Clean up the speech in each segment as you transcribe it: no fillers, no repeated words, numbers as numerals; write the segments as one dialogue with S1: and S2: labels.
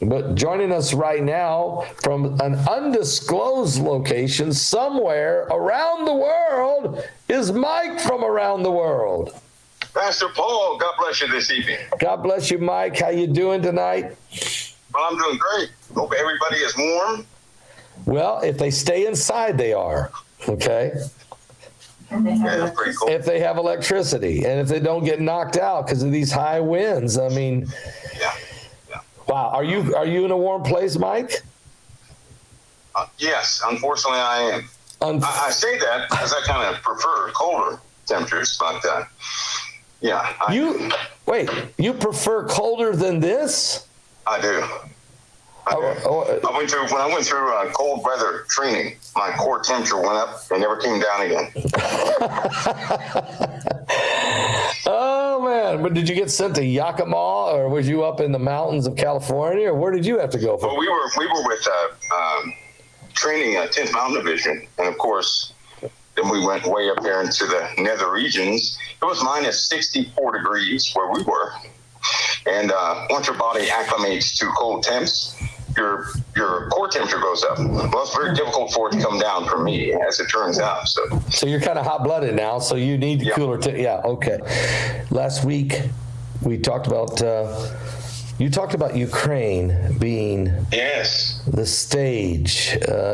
S1: But joining us right now from an undisclosed location somewhere around the world is Mike from around the world.
S2: Pastor Paul, God bless you this evening.
S1: God bless you, Mike. How you doing tonight?
S2: Well, I'm doing great. Hope everybody is warm.
S1: Well, if they stay inside, they are. Okay.
S2: Yeah, pretty cool.
S1: If they have electricity and if they don't get knocked out because of these high winds. I mean,
S2: yeah.
S1: Wow. Are you in a warm place, Mike?
S2: Yes, unfortunately I am. I say that because I kind of prefer colder temperatures, but yeah.
S1: You prefer colder than this?
S2: I do. When I went through cold weather training, my core temperature went up and never came down again.
S1: Oh man! But did you get sent to Yakima, or was you up in the mountains of California, or where did you have to go?
S2: Well, we were with training 10th Mountain Division, and of course, then we went way up there into the nether regions. It was minus 64 degrees where we were, and once your body acclimates to cold temps, your core temperature goes up. Well, it's very difficult for it to come down for me, as it turns out. So
S1: you're kind of hot-blooded now, so you need cooler. Okay. Last week we talked about you talked about Ukraine being the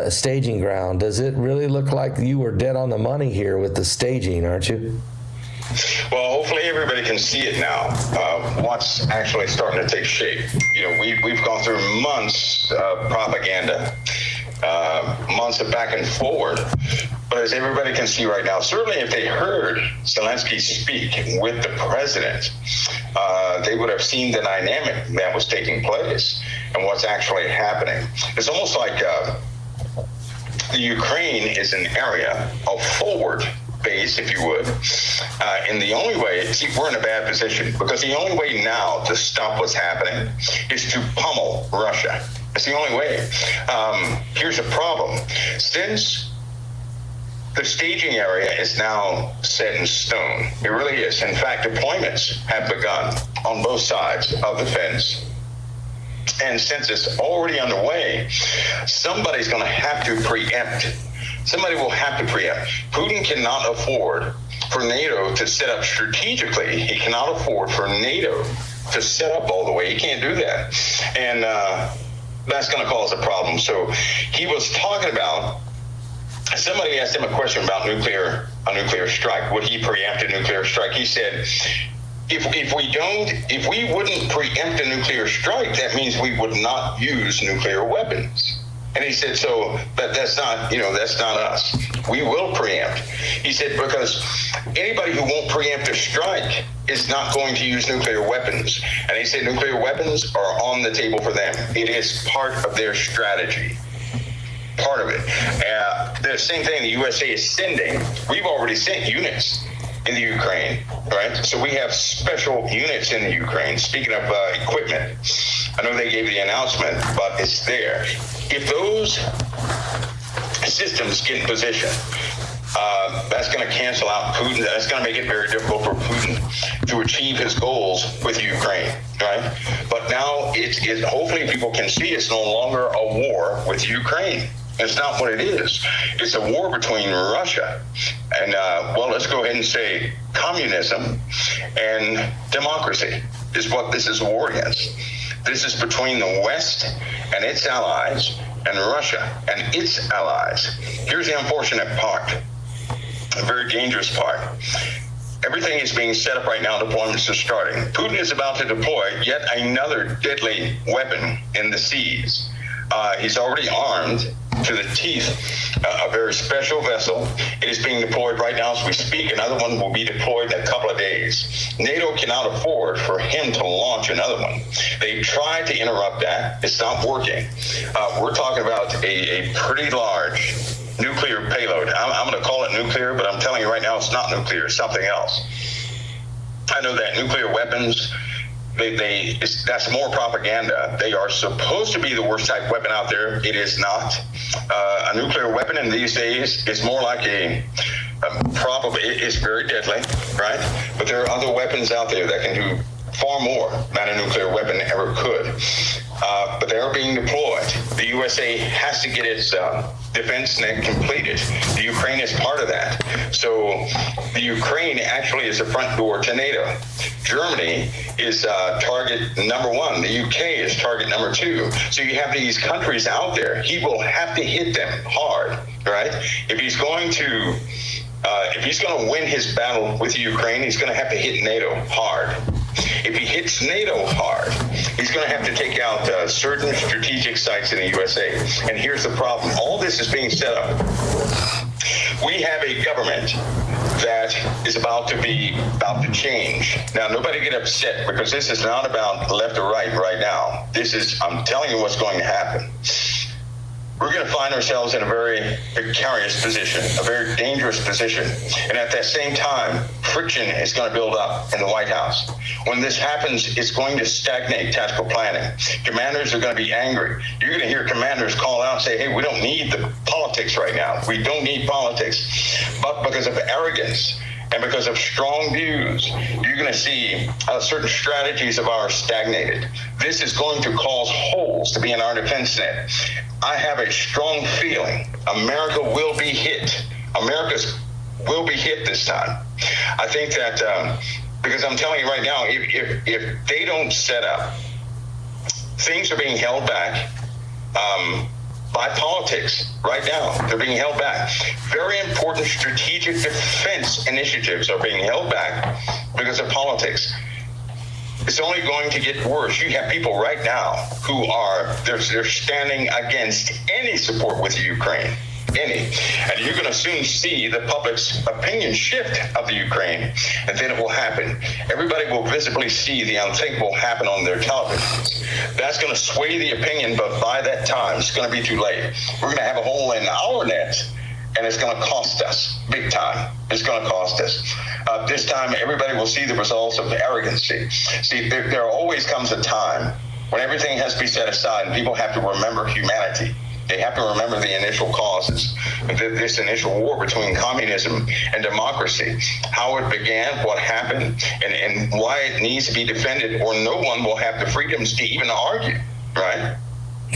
S1: staging ground. Does it really look like you were dead on the money here with the staging, aren't you?
S2: Well, hopefully everybody can see it now. What's actually starting to take shape. You know, we've gone through months of propaganda, months of back and forward. But as everybody can see right now, certainly if they heard Zelensky speak with the president, they would have seen the dynamic that was taking place and what's actually happening. It's almost like the Ukraine is an area of forward base, if you would, and the only way, see, we're in a bad position because the only way now to stop what's happening is to pummel Russia. It's the only way. Here's a problem. Since the staging area is now set in stone, it really is. In fact, deployments have begun on both sides of the fence. And since it's already underway, somebody's going to have to preempt. Somebody will have to preempt. Putin cannot afford for NATO to set up strategically. He cannot afford for NATO to set up all the way. He can't do that. And that's going to cause a problem. So he was talking about, somebody asked him a question about a nuclear strike. Would he preempt a nuclear strike? He said, if we wouldn't preempt a nuclear strike, that means we would not use nuclear weapons. And he said, so that's not us. We will preempt. He said, because anybody who won't preempt a strike is not going to use nuclear weapons. And he said nuclear weapons are on the table for them. It is part of their strategy. Part of it. The same thing the USA is sending. We've already sent units in the Ukraine, right? So we have special units in the Ukraine. Speaking of equipment, I know they gave the announcement, but it's there. If those systems get in position, that's going to cancel out Putin. That's going to make it very difficult for Putin to achieve his goals with Ukraine, right? But now it's hopefully people can see it's no longer a war with Ukraine. It's not what it is. It's a war between Russia and, let's go ahead and say communism and democracy is what this is a war against. This is between the West and its allies and Russia and its allies. Here's the unfortunate part, a very dangerous part. Everything is being set up right now. Deployments are starting. Putin is about to deploy yet another deadly weapon in the seas. He's already armed to the teeth a very special vessel. It is being deployed right now as we speak. Another one will be deployed in a couple of days. NATO cannot afford for him to launch another one. They tried to interrupt that. It's not working. We're talking about a pretty large nuclear payload. I'm going to call it nuclear, but I'm telling you right now it's not nuclear. It's something else. I know that nuclear weapons, that's more propaganda. They are supposed to be the worst type weapon out there. It is not. A nuclear weapon in these days is more like probably it's very deadly, right? But there are other weapons out there that can do far more than a nuclear weapon ever could. but they're being deployed. The USA has to get its defense net completed. The Ukraine is part of that. So the Ukraine actually is a front door to NATO. Germany is target number one. The UK is target number two. So you have these countries out there. He will have to hit them hard, right? If he's going to win his battle with Ukraine, he's going to have to hit NATO hard. If he hits NATO hard, he's going to have to take out certain strategic sites in the USA. And here's the problem. All this is being set up. We have a government that is about to change. Now, nobody get upset, because this is not about left or right now. I'm telling you what's going to happen. We're going to find ourselves in a very precarious position, a very dangerous position. And at that same time, friction is going to build up in the White House. When this happens, it's going to stagnate tactical planning. Commanders are going to be angry. You're going to hear commanders call out and say, hey, we don't need the politics right now. We don't need politics. But because of arrogance and because of strong views, you're going to see certain strategies of ours stagnated. This is going to cause holes to be in our defense net. I have a strong feeling America will be hit. America will be hit this time. I think that because I'm telling you right now, if they don't set up, things are being held back by politics right now. They're being held back. Very important strategic defense initiatives are being held back because of politics. It's only going to get worse. You have people right now who they're standing against any support with Ukraine, any. And you're going to soon see the public's opinion shift of the Ukraine, and then it will happen. Everybody will visibly see the unthinkable happen on their televisions. That's going to sway the opinion, but by that time, it's going to be too late. We're going to have a hole in our net, and it's going to cost us big time. It's going to cost us. This time, everybody will see the results of arrogancy. See, there always comes a time when everything has to be set aside and people have to remember humanity. They have to remember the initial causes, this initial war between communism and democracy, how it began, what happened, and why it needs to be defended, or no one will have the freedoms to even argue, right?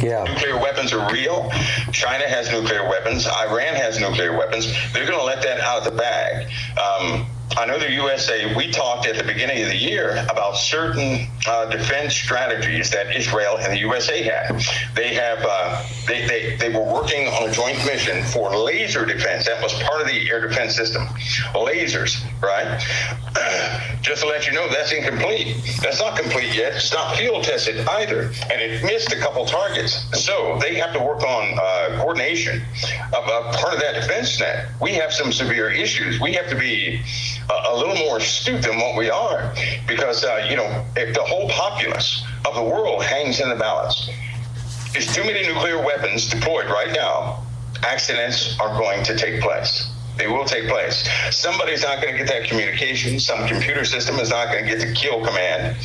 S1: Yeah.
S2: Nuclear weapons are real. China has nuclear weapons. Iran has nuclear weapons. They're going to let that out of the bag. I know the USA, we talked at the beginning of the year about certain defense strategies that Israel and the USA had. They were working on a joint mission for laser defense. That was part of the air defense system. Lasers, right? Just to let you know, that's incomplete. That's not complete yet. It's not field tested either. And it missed a couple targets. So they have to work on coordination of part of that defense net. We have some severe issues. We have to be a little more astute than what we are, because if the whole populace of the world hangs in the balance, there's too many nuclear weapons deployed right now, accidents are going to take place. They will take place. Somebody's not going to get that communication. Some computer system is not going to get the kill command,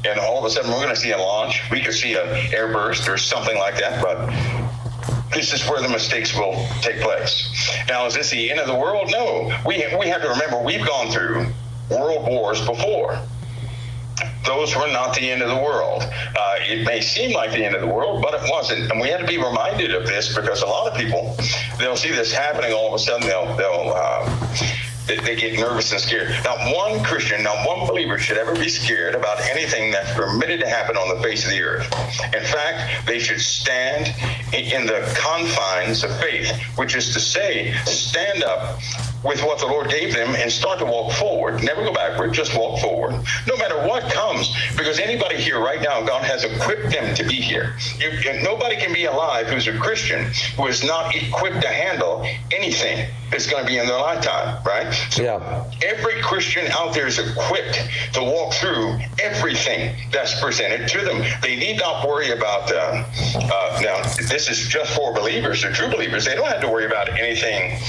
S2: and all of a sudden we're going to see a launch. We could see an airburst or something like that, but this is where the mistakes will take place. Now, is this the end of the world? No. We have to remember, we've gone through world wars before. Those were not the end of the world. It may seem like the end of the world, but it wasn't. And we had to be reminded of this, because a lot of people, they'll see this happening, all of a sudden they get nervous and scared. Not one Christian, not one believer should ever be scared about anything that's permitted to happen on the face of the earth. In fact, they should stand in the confines of faith, which is to say, stand up with what the Lord gave them and start to walk forward. Never go backward, just walk forward. No matter what comes, because anybody here right now, God has equipped them to be here. Nobody can be alive who's a Christian who is not equipped to handle anything that's going to be in their lifetime, right? So yeah. Every Christian out there is equipped to walk through everything that's presented to them. They need not worry about, now, this is just for believers or true believers. They don't have to worry about anything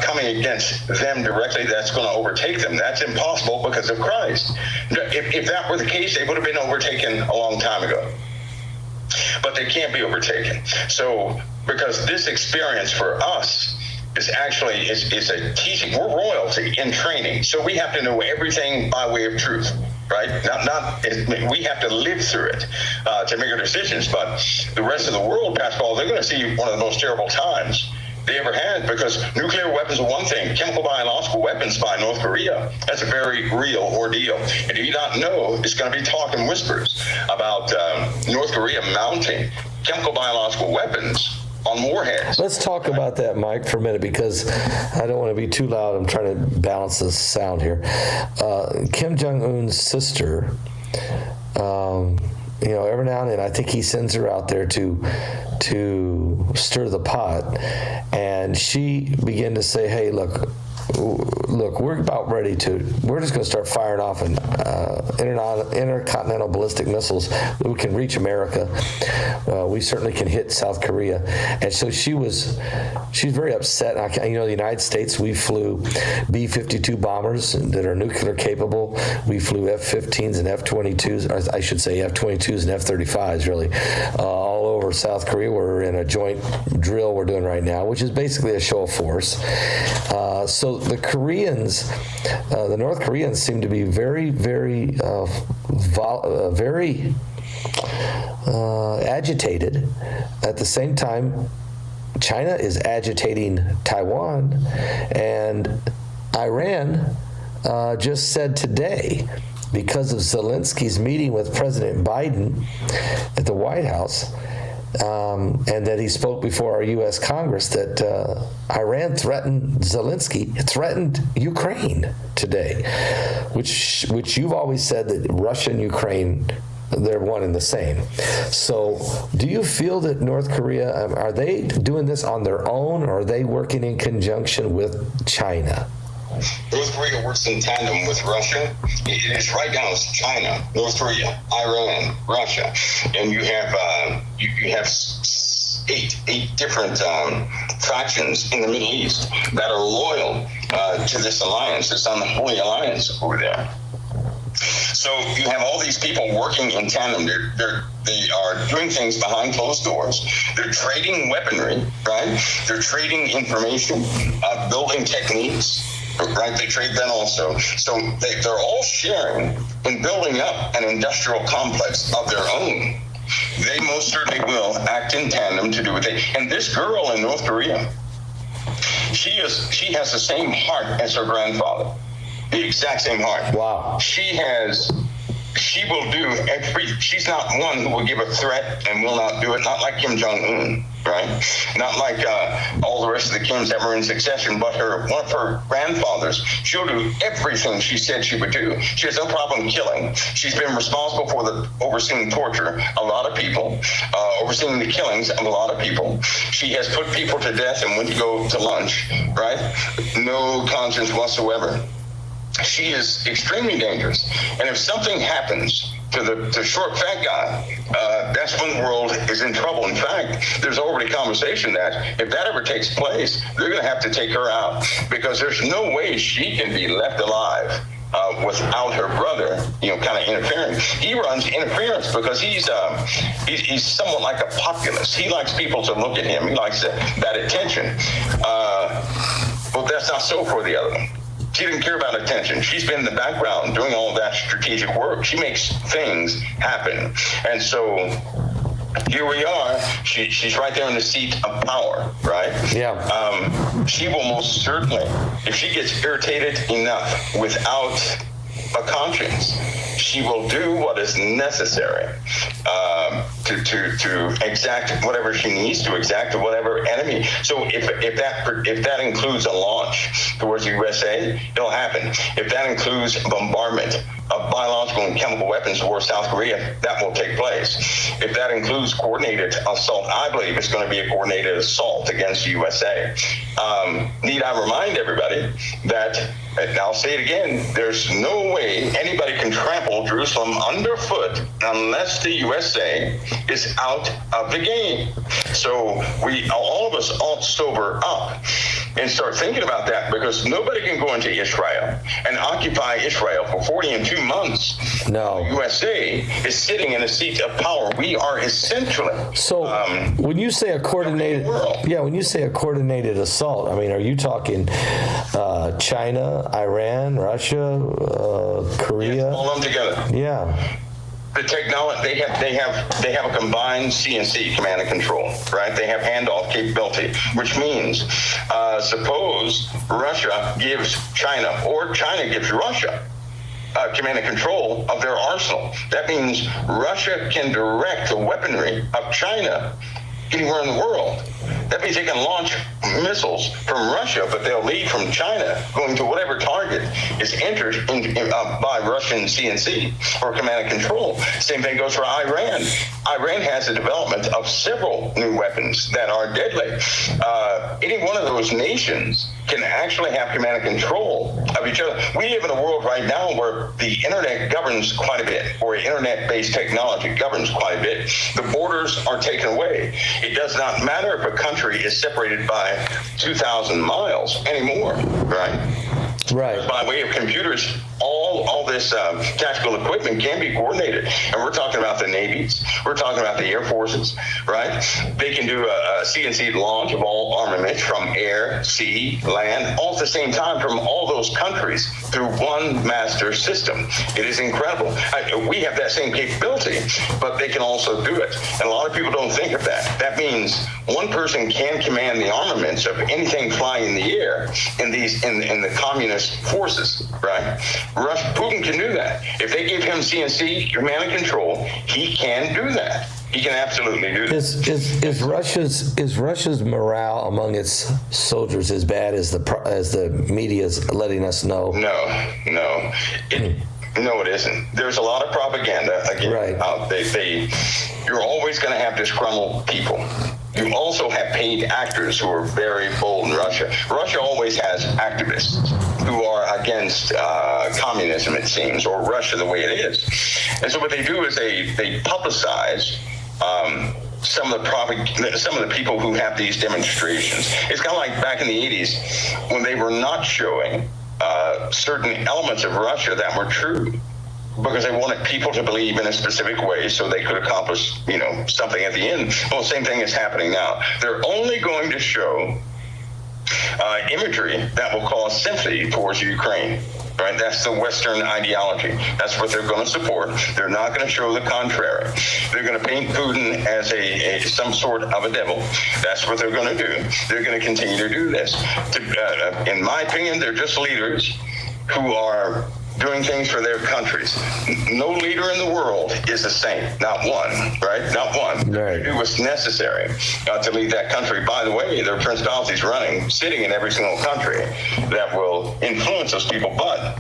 S2: coming against them directly that's going to overtake them. That's impossible because of Christ. If that were the case, they would have been overtaken a long time ago. But they can't be overtaken. So, because this experience for us is actually is a teaching. We're royalty in training, so we have to know everything by way of truth. right? We have to live through it to make our decisions. But the rest of the world, Pascal, they're going to see one of the most terrible times they ever had, because nuclear weapons are one thing, chemical biological weapons by North Korea, that's a very real ordeal. And if you don't know, it's going to be talk and whispers about North Korea mounting chemical biological weapons on warheads.
S1: Let's talk about that, Mike, for a minute, because I don't want to be too loud. I'm trying to balance the sound here. Kim Jong-un's sister, every now and then, I think he sends her out there to stir the pot, and she began to say, "Hey, look, we're about ready to. We're just going to start firing off intercontinental ballistic missiles that we can reach America. We certainly can hit South Korea." And so she's very upset. The United States, we flew B-52 bombers that are nuclear capable. We flew F-15s and F-22s. Or I should say F-22s and F-35s, really, all over South Korea. We're in a joint drill we're doing right now, which is basically a show of force. So the Koreans, the North Koreans, seem to be very, very, very agitated. At the same time, China is agitating Taiwan, and Iran just said today, because of Zelensky's meeting with President Biden at the White House, and that he spoke before our U.S. Congress, that Iran threatened Ukraine today, which you've always said that Russia and Ukraine, they're one and the same. So do you feel that North Korea, are they doing this on their own, or are they working in conjunction with China?
S2: North Korea works in tandem with Russia. It is right now, it's China, North Korea, Iran, Russia, and you have eight different factions in the Middle East that are loyal to this alliance, this unholy alliance over there. So you have all these people working in tandem. They are doing things behind closed doors. They're trading weaponry, right? They're trading information, building techniques. Right, they trade that also. So they're all sharing in building up an industrial complex of their own. They most certainly will act in tandem to do what they. And this girl in North Korea, she has the same heart as her grandfather, the exact same heart.
S1: Wow.
S2: She will do she's not one who will give a threat and will not do it, not like Kim Jong-un, right? Not like all the rest of the Kims that were in succession, but one of her grandfathers, she'll do everything she said she would do. She has no problem killing. She's been responsible for overseeing torture, a lot of people, overseeing the killings of a lot of people. She has put people to death and went to go to lunch, right? No conscience whatsoever. She is extremely dangerous. And if something happens to the short, fat guy, that's when the world is in trouble. In fact, there's already conversation that if that ever takes place, they're going to have to take her out, because there's no way she can be left alive without her brother, kind of interfering. He runs interference because he's somewhat like a populist. He likes people to look at him. He likes that attention. But that's not so for the other one. She didn't care about attention. She's been in the background doing all of that strategic work. She makes things happen. And so here we are. She's right there in the seat of power, right?
S1: Yeah.
S2: She will most certainly, if she gets irritated enough without a conscience, she will do what is necessary to exact whatever she needs to exact to whatever enemy. So if that includes a launch towards the USA, it'll happen. If that includes bombardment of biological and chemical weapons towards South Korea, that will take place. If that includes coordinated assault, I believe it's going to be a coordinated assault against the USA. Need I remind everybody that, and I'll say it again, there's no way anybody can trample Jerusalem underfoot unless the USA is out of the game. So all of us ought to sober up. and start thinking about that, because nobody can go into Israel and occupy Israel for 42 months.
S1: No.
S2: The USA is sitting in a seat of power. We are essentially.
S1: So when you say a coordinated, when you say a coordinated assault, I mean, are you talking China, Iran, Russia, Korea?
S2: Yes, all of them together.
S1: Yeah.
S2: The technology, they have a combined CNC, command and control, right? They have handoff capability, which means suppose Russia gives China, or China gives Russia command and control of their arsenal. That means Russia can direct the weaponry of China anywhere in the world. That means they can launch missiles from Russia, but they'll lead from China, going to whatever target is entered by Russian CNC or command and control. Same thing goes for Iran. Iran has the development of several new weapons that are deadly. Any one of those nations can actually have command and control of each other. We live in a world right now where the internet governs quite a bit, or internet-based technology governs quite a bit. The borders are taken away. It does not matter if a country is separated by 2,000 miles anymore, right?
S1: Right.
S2: By way of computers, all this tactical equipment can be coordinated. And we're talking about the navies. We're talking about the air forces, right? They can do a CNC launch of all armaments from air, sea, land, all at the same time from all those countries through one master system. It is incredible. We have that same capability, but they can also do it. And a lot of people don't think of that. That means one person can command the armaments of anything flying in the air in the communist forces, right? Putin can do that. If they give him CNC command and control, he can do that. He can absolutely do that.
S1: Is Russia's morale among its soldiers as bad as the media is letting us know?
S2: No, it isn't. There's a lot of propaganda again.
S1: Right.
S2: You're always going to have disgruntled people. You also have paid actors who are very bold in Russia. Russia always has activists who are against communism, it seems, or Russia the way it is. And so what they do is they publicize some of the people who have these demonstrations. It's kind of like back in the 80s when they were not showing certain elements of Russia that were true, because they wanted people to believe in a specific way so they could accomplish, something at the end. Well, the same thing is happening now. They're only going to show imagery that will cause sympathy towards Ukraine. Right, that's the Western ideology. That's what they're going to support. They're not going to show the contrary. They're going to paint Putin as some sort of a devil. That's what they're going to do. They're going to continue to do this. In my opinion, they're just leaders who are doing things for their countries. No leader in the world is a saint. Not one, right? Not one.
S1: Right.
S2: Do what's necessary to lead that country. By the way, there are principalities sitting in every single country that will influence those people. But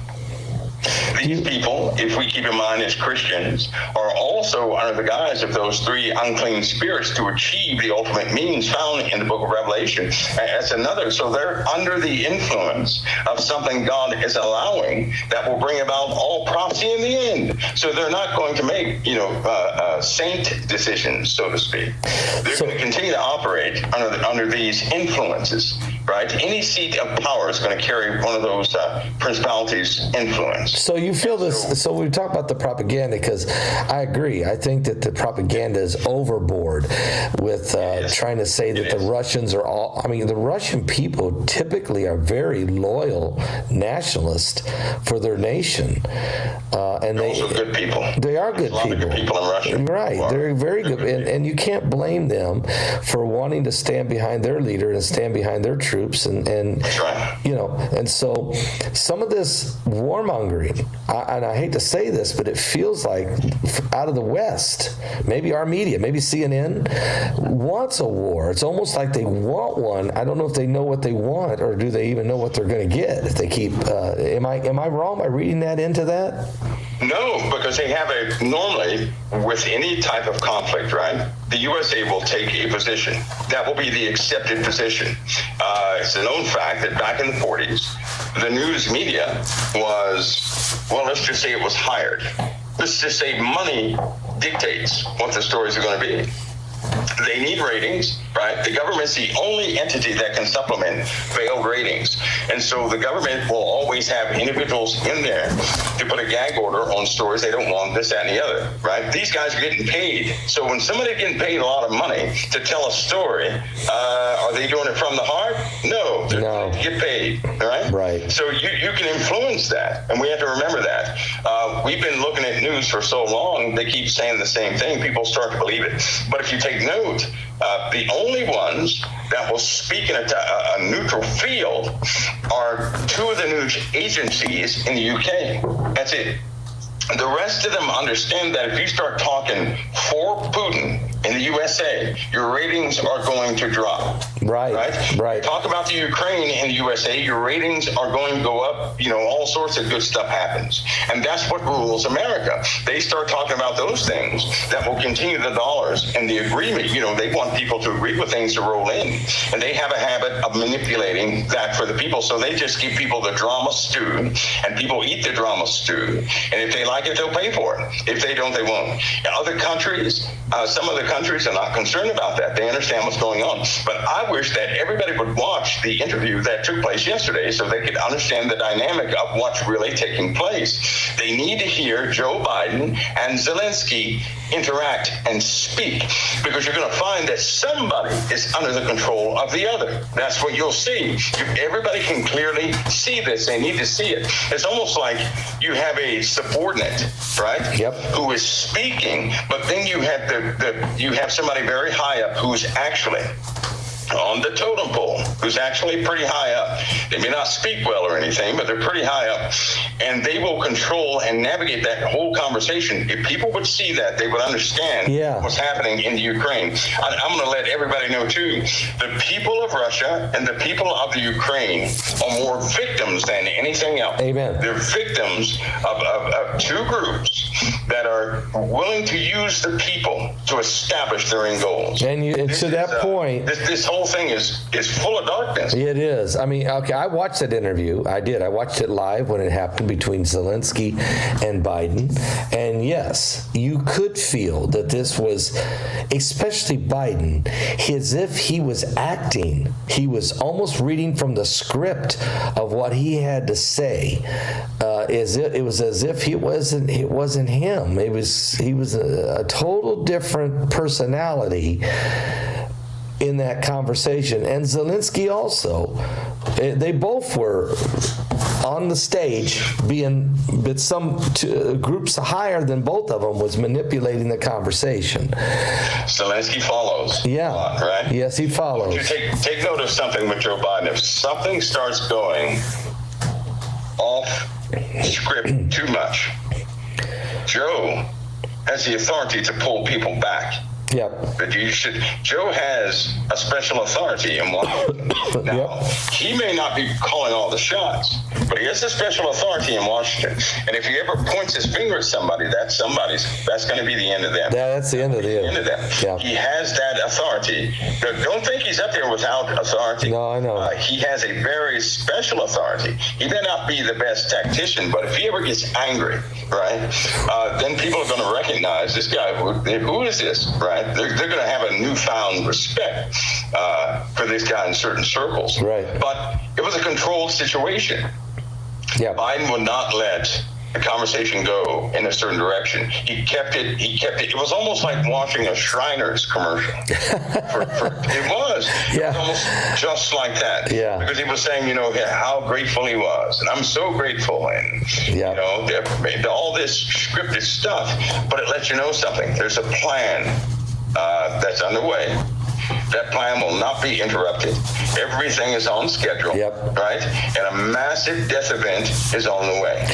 S2: these people, if we keep in mind as Christians, are also under the guise of those three unclean spirits to achieve the ultimate means found in the book of Revelation. That's another. So they're under the influence of something God is allowing that will bring about all prophecy in the end. So they're not going to make, saint decisions, so to speak. They're going to continue to operate under these influences, right? Any seat of power is going to carry one of those principalities' influence.
S1: So you feel this, so we talk about the propaganda, because I agree. I think that the propaganda is overboard with trying to say that the Russians are the Russian people typically are very loyal nationalists for their nation. And they're
S2: also good people.
S1: They are good people.
S2: Good people in Russia.
S1: Right. They're very good. And you can't blame them for wanting to stand behind their leader and stand behind their troops. And
S2: That's right.
S1: And so some of this warmongering, and I hate to say this, but it feels like out of the West, maybe our media, maybe CNN, wants a war. It's almost like they want one. I don't know if they know what they want, or do they even know what they're going to get if they keep. Am I wrong by reading that into that?
S2: No, because they have normally with any type of conflict, right? The USA will take a position. That will be the accepted position. It's a known fact that back in the 40s, the news media was, let's just say it was hired. Let's just say money dictates what the stories are going to be. they need ratings, right? The government's the only entity that can supplement failed ratings. And so the government will always have individuals in there to put a gag order on stories they don't want, this, that, and the other, right? These guys are getting paid. So when somebody's getting paid a lot of money to tell a story, are they doing it from the heart? No. They're
S1: No.
S2: to get paid, all right?
S1: Right.
S2: So you can influence that, and we have to remember that. We've been looking at news for so long, they keep saying the same thing. People start to believe it. But if you take note, the only ones that will speak in a neutral field are two of the news agencies in the UK. That's it. The rest of them understand that if you start talking for Putin in the USA, your ratings are going to drop. Right. Talk about the Ukraine in the USA, your ratings are going to go up. All sorts of good stuff happens. And that's what rules America. They start talking about those things that will continue the dollars and the agreement. They want people to agree with things to roll in. And they have a habit of manipulating that for the people. So they just give people the drama stew, and people eat the drama stew. And if they like it, they'll pay for it. If they don't, they won't. Other countries, some other countries are not concerned about that. They understand what's going on. But I wish that everybody would watch the interview that took place yesterday so they could understand the dynamic of what's really taking place. They need to hear Joe Biden and Zelensky interact and speak, because you're going to find that somebody is under the control of the other. That's what you'll see. Everybody can clearly see this. They need to see it. It's almost like you have a subordinate, right?
S1: Yep.
S2: Who is speaking, but then you have you have somebody very high up who's actually on the totem pole, who's actually pretty high up. They may not speak well or anything, but they're pretty high up, and they will control and navigate that whole conversation. If people would see that, they would understand what's happening in the Ukraine. I'm going to let everybody know too, the people of Russia and the people of the Ukraine are more victims than anything else.
S1: Amen.
S2: They're victims of two groups that are willing to use the people to establish their end goals.
S1: And to that point,
S2: this whole thing is full of darkness.
S1: It is. I mean, okay, I watched that interview. I did. I watched it live when it happened between Zelensky and Biden. And yes, you could feel that this was, especially Biden, as if he was acting. He was almost reading from the script of what he had to say. It was as if it wasn't him. He was a total different personality in that conversation. And Zelensky also. They both were on the stage but some groups higher than both of them was manipulating the conversation.
S2: Zelensky follows.
S1: Yeah.
S2: Right?
S1: Yes, he follows.
S2: You take note of something with Joe Biden. If something starts going off script too much, Joe has the authority to pull people back.
S1: Yep.
S2: But Joe has a special authority in Washington. Now, he may not be calling all the shots, but he has a special authority in Washington. And if he ever points his finger at somebody, that's going to be the end of them.
S1: Yeah, that's the end of the
S2: end of them.
S1: Yeah.
S2: He has that authority. Don't think he's up there without authority.
S1: No, I know.
S2: He has a very special authority. He may not be the best tactician, but if he ever gets angry, right, then people are going to recognize this guy. Who is this, right? They're going to have a newfound respect for this guy in certain circles.
S1: Right.
S2: But it was a controlled situation.
S1: Yeah.
S2: Biden would not let the conversation go in a certain direction. He kept it. It was almost like watching a Shriners commercial. It was.
S1: Yeah.
S2: It was almost just like that.
S1: Yeah.
S2: Because he was saying, how grateful he was. And I'm so grateful. And, all this scripted stuff. But it lets you know something. There's a plan that's underway. That plan will not be interrupted. Everything is on schedule, right? And a massive death event is on the way.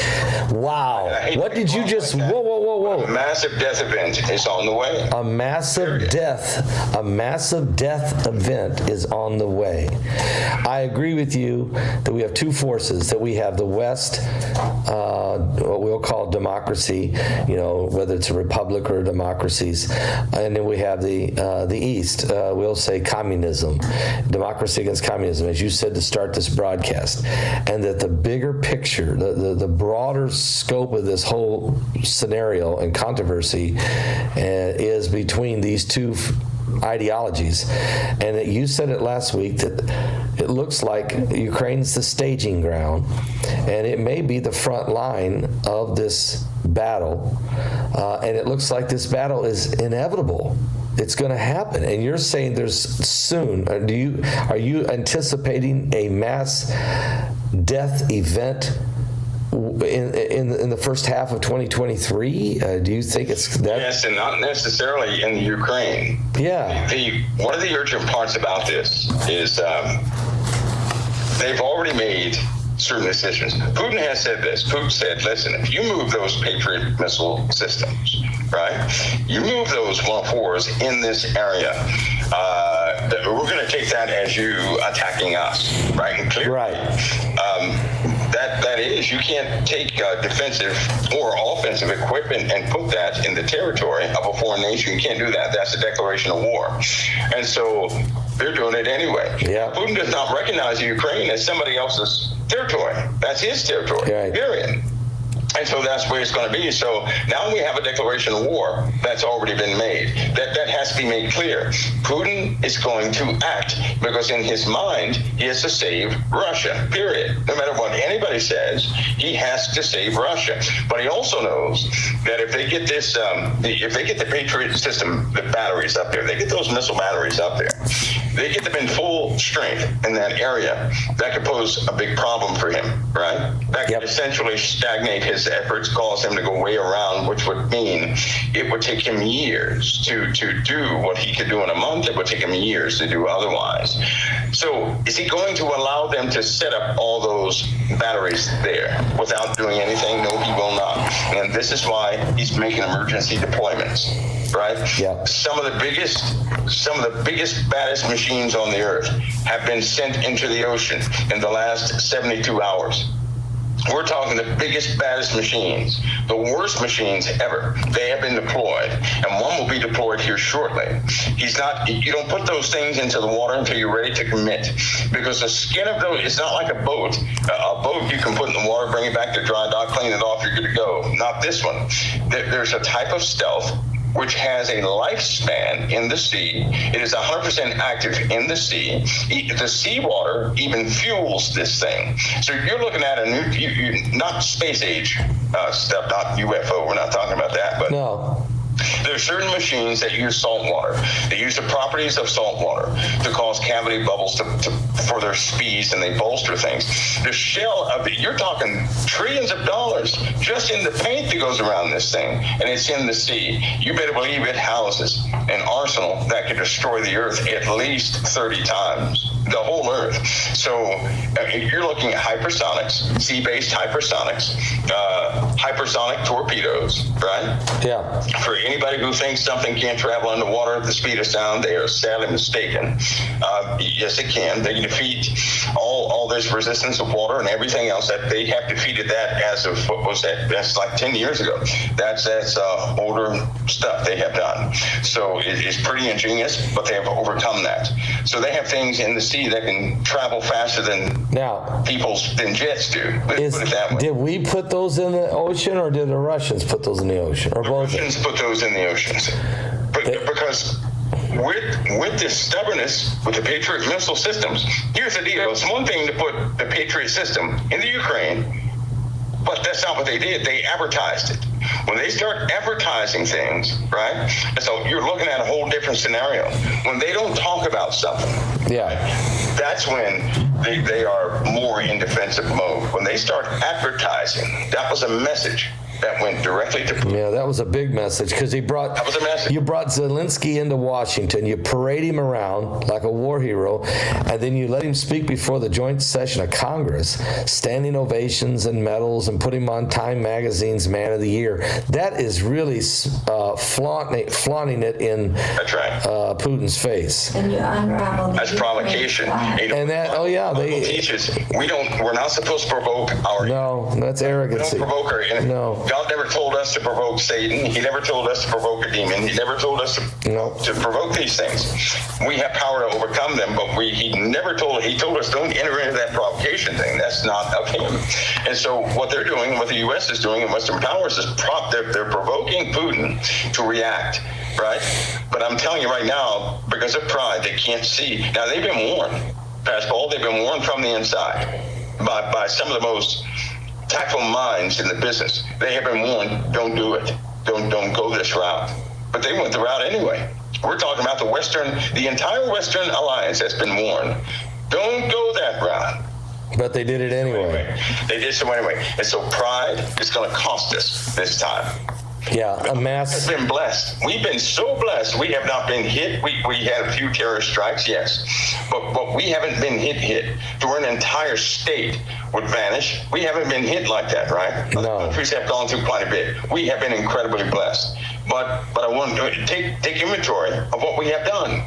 S1: Wow. What did you just, whoa.
S2: A massive death event is on the way.
S1: A massive death event is on the way. I agree with you that we have two forces, that we have the West, what we'll call democracy, whether it's a republic or democracies, and then we have the East, we'll say communism, democracy against communism, as you said to start this broadcast, and that the bigger picture, the broader scope of this whole scenario and controversy is between these two ideologies. And that you said it last week that it looks like Ukraine's the staging ground, and it may be the front line of this battle. And it looks like this battle is inevitable. It's going to happen, and you're saying there's soon. Are you anticipating a mass death event in the first half of 2023? Do you think it's that?
S2: Yes, and not necessarily in the Ukraine.
S1: Yeah.
S2: One of the urgent parts about this is they've already made certain decisions. Putin has said this. Putin said, listen, if you move those Patriot missile systems, right, you move those 104s in this area, we're going to take that as you attacking us, right? And clearly,
S1: Right.
S2: That is, you can't take defensive or offensive equipment and put that in the territory of a foreign nation. You can't do that. That's a declaration of war. And so they're doing it anyway.
S1: Yeah.
S2: Putin does not recognize the Ukraine as somebody else's territory. That's his territory,
S1: Right.
S2: period. And so that's where it's going to be. So now we have a declaration of war that's already been made. That has to be made clear. Putin is going to act because in his mind, he has to save Russia, period. No matter what anybody says, he has to save Russia. But he also knows that if they get this, if they get the Patriot system, the batteries up there, they get those missile batteries up there, they get them in full strength in that area, that could pose a big problem for him, right? That could essentially stagnate his efforts, cause him to go way around, which would mean it would take him years to do what he could do in a month. It would take him years to do otherwise. So is he going to allow them to set up all those batteries there without doing anything? No, he will not. And this is why he's making emergency deployments, right?
S1: Yeah.
S2: Some of the biggest, baddest machines on the earth have been sent into the ocean in the last 72 hours. We're talking the biggest, baddest machines, the worst machines ever. They have been deployed, and one will be deployed here shortly. You don't put those things into the water until you're ready to commit, because the skin of those, it's not like a boat. A boat you can put in the water, bring it back to dry dock, clean it off, you're good to go. Not this one. There's a type of stealth which has a lifespan in the sea. It is 100% active in the sea. The seawater even fuels this thing. So you're looking at a new, not space age stuff, not UFO. We're not talking about that, but
S1: No.
S2: there are certain machines that use salt water. They use the properties of salt water to cause cavity bubbles for their speeds, and they bolster things. The shell of it, you're talking trillions of dollars just in the paint that goes around this thing, and it's in the sea. You better believe it houses an arsenal that could destroy the Earth at least 30 times, the whole Earth. So you're looking at hypersonics, sea-based hypersonics, hypersonic torpedoes, right?
S1: Yeah.
S2: For anybody who thinks something can't travel underwater at the speed of sound, they are sadly mistaken. Yes, it can. They defeat all this resistance of water and everything else that they have defeated that as of, what was that? That's like 10 years ago. That's older stuff they have done. So it's pretty ingenious, but they have overcome that. So they have things in the sea that can travel faster than jets do. Put it that way.
S1: Did we put those in the ocean, or did the Russians put those in the ocean, or both?
S2: The Russians put those in the oceans, because with this stubbornness with the Patriot missile systems, here's the deal. It's one thing to put the Patriot system in the Ukraine, but that's not what they did. They advertised it. When they start advertising things, right? And so you're looking at a whole different scenario. When they don't talk about something, that's when they are more in defensive mode. When they start advertising, that was a message that went directly to Putin.
S1: Yeah, that was a big message, because that was a message. You brought Zelensky into Washington, you parade him around like a war hero, and then you let him speak before the joint session of Congress, standing ovations and medals, and put him on Time Magazine's Man of the Year. That is really flaunting it in Putin's face.
S3: And you unravel.
S2: That's provocation.
S1: And that,
S2: they teaches we're not supposed to provoke our.
S1: No, that's arrogancy.
S2: We don't provoke our enemy.
S1: No.
S2: God never told us to provoke Satan. He never told us to provoke a demon. He never told us to provoke these things. We have power to overcome them, but he told us don't enter into that provocation thing. That's not of him. And so what they're doing, what the U.S. is doing, and Western powers is they're provoking Putin to react. right? But I'm telling you right now, because of pride, they can't see. Now, they've been warned, Pastor Paul, they've been warned from the inside by some of the most tactful minds in the business. They have been warned, don't do it. Don't go this route. But they went the route anyway. We're talking about the entire Western Alliance has been warned. Don't go that route.
S1: But they did it anyway.
S2: They did so anyway. And so pride is going to cost us this time.
S1: Yeah, a mass.
S2: We've been blessed. We've been so blessed. We have not been hit. We had a few terrorist strikes, yes. But we haven't been hit to where an entire state would vanish. We haven't been hit like that, right?
S1: No.
S2: Other countries have gone through quite a bit. We have been incredibly blessed. But I want to take inventory of what we have done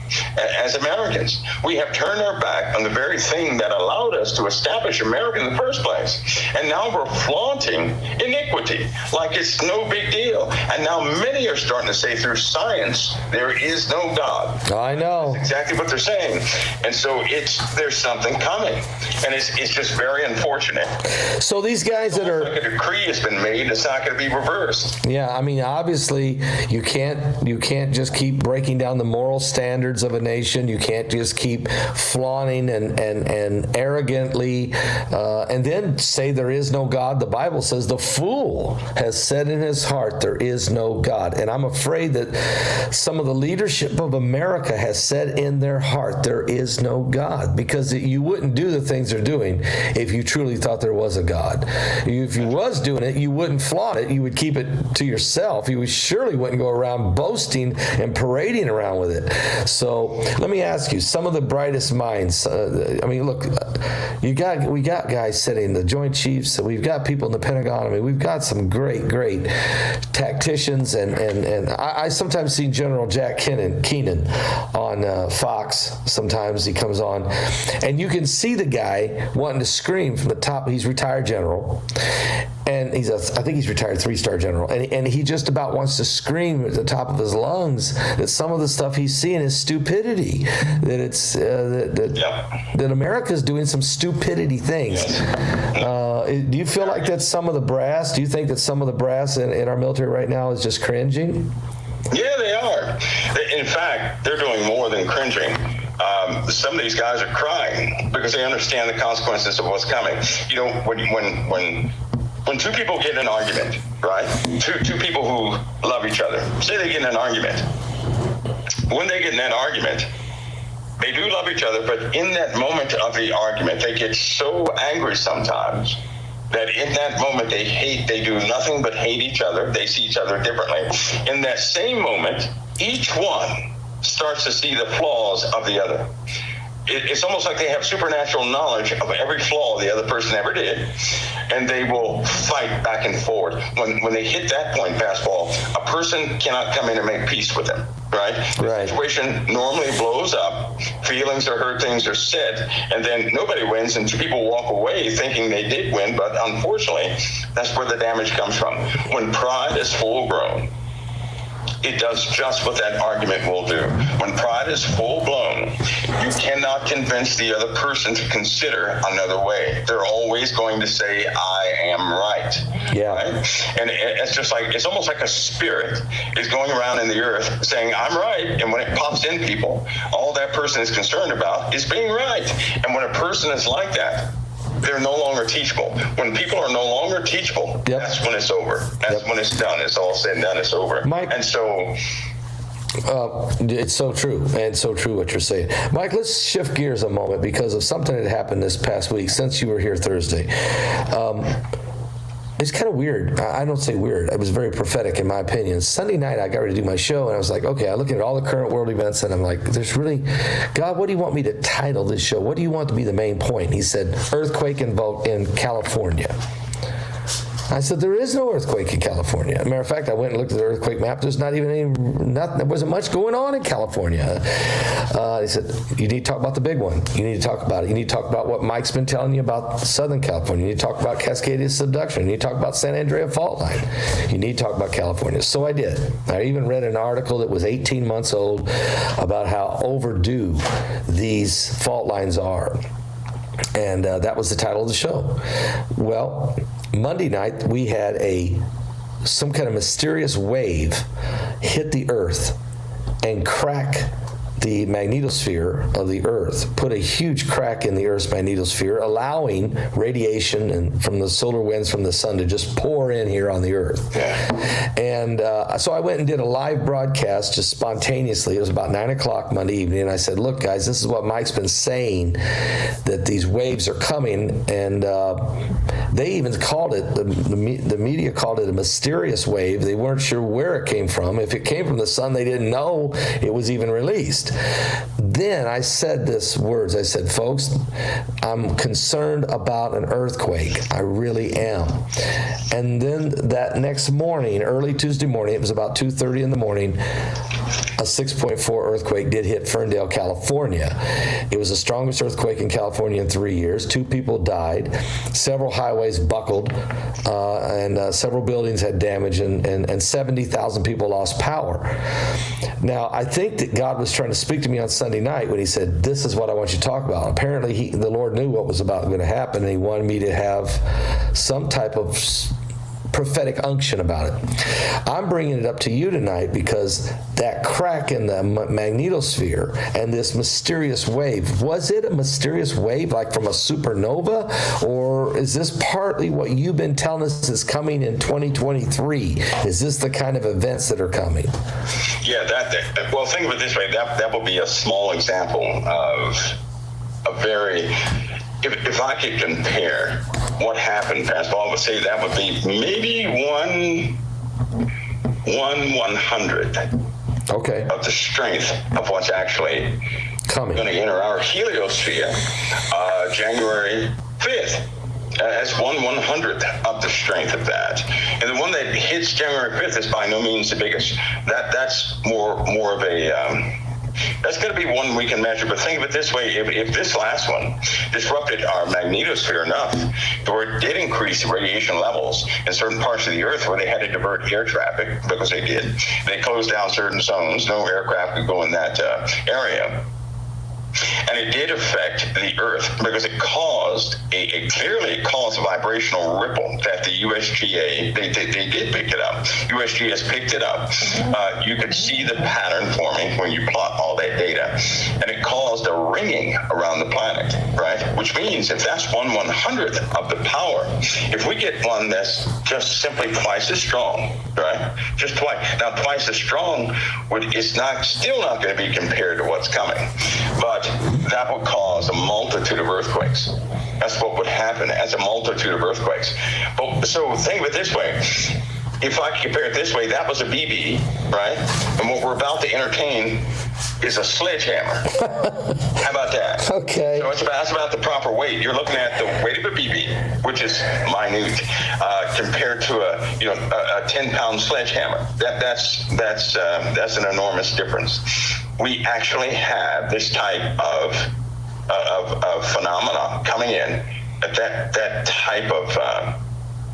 S2: as Americans. We have turned our back on the very thing that allowed us to establish America in the first place. And now we're flaunting iniquity like it's no big deal. And now many are starting to say through science, there is no God.
S1: I know.
S2: That's exactly what they're saying. And so there's something coming. And it's just very unfortunate.
S1: So these guys that are...
S2: A decree has been made, it's not going to be reversed.
S1: Yeah, I mean, obviously, you can't just keep breaking down the moral standards of a nation. You can't just keep flaunting and arrogantly and then say there is no God. The Bible says the fool has said in his heart there is no God. And I'm afraid that some of the leadership of America has said in their heart there is no God, because you wouldn't do the things they're doing if you truly thought there was a God. If you was doing it, you wouldn't flaunt it. You would keep it to yourself. You surely wouldn't go around boasting and parading around with it. So let me ask you, some of the brightest minds, I mean, look, we got guys sitting, the Joint Chiefs, we've got people in the Pentagon. I mean, we've got some great tacticians, and I sometimes see General Jack Keenan on Fox. Sometimes he comes on, and you can see the guy wanting to scream from the top. He's retired general, and I think he's retired 3-star general, and he just about wants to scream at the top of his lungs that some of the stuff he's seeing is stupidity, that it's that America's doing some stupidity things. Do you feel like that's some of the brass? Do you think that some of the brass in our military right now is just cringing?
S2: Yeah, they are. In fact, they're doing more than cringing. Some of these guys are crying because they understand the consequences of what's coming. You know, when two people get in an argument, right? Two people who love each other, say they get in an argument. When they get in that argument, they do love each other, but in that moment of the argument, they get so angry sometimes that in that moment they do nothing but hate each other. They see each other differently. In that same moment, each one starts to see the flaws of the other. It's almost like they have supernatural knowledge of every flaw the other person ever did, and they will fight back and forth. When they hit that point, fastball, a person cannot come in and make peace with them, right? The situation normally blows up, feelings are hurt, things are said, and then nobody wins, and people walk away thinking they did win, but unfortunately, that's where the damage comes from. When pride is full grown, it does just what that argument will do. When pride is full blown, you cannot convince the other person to consider another way. They're always going to say, I am right.
S1: Yeah.
S2: Right? And it's almost like a spirit is going around in the earth saying, I'm right. And when it pops in people, all that person is concerned about is being right. And when a person is like that, they're no longer teachable. When people are no longer teachable, that's when it's over. That's when it's done. It's all said and done. It's over.
S1: Mike,
S2: and so...
S1: it's so true, and so true what you're saying. Mike, let's shift gears a moment because of something that happened this past week since you were here Thursday. It's kind of weird. I don't say weird. It was very prophetic in my opinion. Sunday night, I got ready to do my show, and I was like, okay, I look at all the current world events, and I'm like, God, what do you want me to title this show? What do you want to be the main point? He said, earthquake in California. I said, there is no earthquake in California. As a matter of fact, I went and looked at the earthquake map. There's not even there wasn't much going on in California. He said, you need to talk about the big one. You need to talk about it. You need to talk about what Mike's been telling you about Southern California. You need to talk about Cascadia subduction. You need to talk about San Andreas fault line. You need to talk about California. So I did. I even read an article that was 18 months old about how overdue these fault lines are. And that was the title of the show. Well, Monday night, we had some kind of mysterious wave hit the earth and crack the magnetosphere of the Earth, put a huge crack in the Earth's magnetosphere, allowing radiation and from the solar winds from the sun to just pour in here on the Earth. And so I went and did a live broadcast just spontaneously. It was about 9 o'clock Monday evening, and I said, look, guys, this is what Mike's been saying, that these waves are coming, and they even called it, the media called it a mysterious wave. They weren't sure where it came from. If it came from the sun, they didn't know it was even released. Then I said this words. I said, folks, I'm concerned about an earthquake. I really am. And then that next morning, early Tuesday morning, it was about 2:30 in the morning, a 6.4 earthquake did hit Ferndale, California. It was the strongest earthquake in California in 3 years. 2 people died. Several highways buckled, and several buildings had damage, and 70,000 people lost power. Now, I think that God was trying to speak to me on Sunday night when he said, this is what I want you to talk about. Apparently, the Lord knew what was going to happen, and he wanted me to have some type of prophetic unction about it. I'm bringing it up to you tonight because that crack in the magnetosphere and this mysterious wave, was it a mysterious wave like from a supernova, or is this partly what you've been telling us is coming in 2023? Is this the kind of events that are coming?
S2: Yeah, well, think of it this way. That will be a small example of a very... If I could compare what happened, Pastor Paul, I would say that would be maybe one 100th of the strength of what's actually
S1: coming,
S2: going to enter our heliosphere January 5th. That's 1/100th of the strength of that. And the one that hits January 5th is by no means the biggest. That's more of a... that's going to be one we can measure, but think of it this way. If this last one disrupted our magnetosphere enough where it did increase the radiation levels in certain parts of the Earth where they had to divert air traffic, because they did. They closed down certain zones. No aircraft could go in that area. And it did affect the Earth because it caused clearly caused a vibrational ripple that the USGA, they did pick it up. USGS picked it up. You could see the pattern forming when you plot all that data. And it caused a ringing around the planet, right? Which means if that's 1/100th of the power, if we get one that's just simply twice as strong, right? Just twice. Now, twice as strong, it's still not going to be compared to what's coming. But that would cause a multitude of earthquakes. That's what would happen, as a multitude of earthquakes. But so think of it this way. If I compare it this way, that was a BB, right? And what we're about to entertain is a sledgehammer. How about that?
S1: Okay.
S2: So that's about the proper weight. You're looking at the weight of a BB, which is minute, compared to a 10-pound sledgehammer. That's an enormous difference. We actually have this type of phenomena coming in, that type of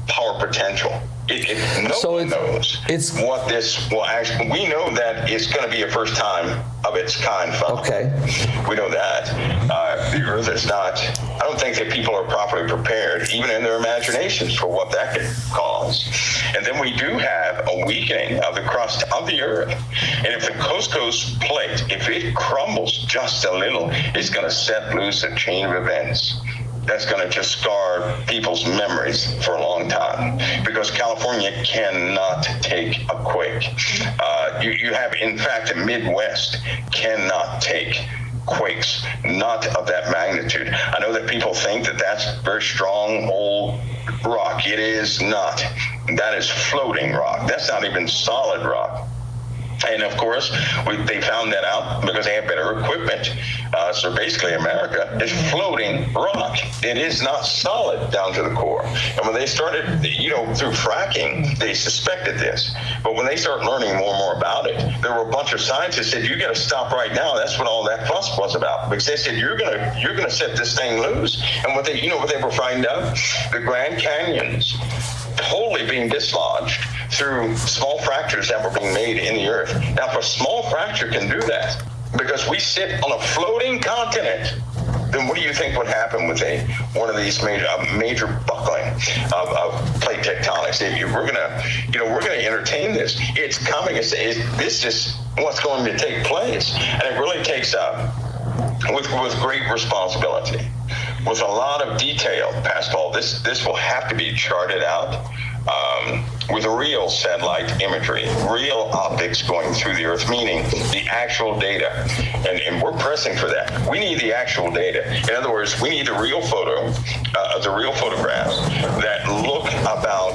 S2: power potential. No one knows what this will actually. We know that it's going to be a first time of its kind phenomenon.
S1: Okay.
S2: We know that. The Earth is not. I don't think that people are properly prepared, even in their imaginations, for what that could cause. And then we do have a weakening of the crust of the Earth. And if the coast plate, if it crumbles just a little, it's going to set loose a chain of events that's going to just scar people's memories for a long time, because California cannot take a quake. You have, in fact, the Midwest cannot take quakes, not of that magnitude. I know that people think that that's very strong old rock. It is not. That is floating rock. That's not even solid rock. And of course, they found that out because they have better equipment. So basically, America is floating rock. It is not solid down to the core. And when they started, through fracking, they suspected this. But when they started learning more and more about it, there were a bunch of scientists that said, "You got to stop right now." That's what all that fuss was about. Because they said, "You're gonna set this thing loose." And what they were frightened of? The Grand Canyons totally being dislodged through small fractures that were being made in the Earth. Now, if a small fracture can do that, because we sit on a floating continent, then what do you think would happen with one of these major buckling of plate tectonics? We're gonna entertain this. It's coming. This is what's going to take place, and it really takes with great responsibility, with a lot of detail, Pascal. This will have to be charted out. With real satellite imagery, real optics going through the Earth, meaning the actual data. And we're pressing for that. We need the actual data. In other words, we need the real photographs that look about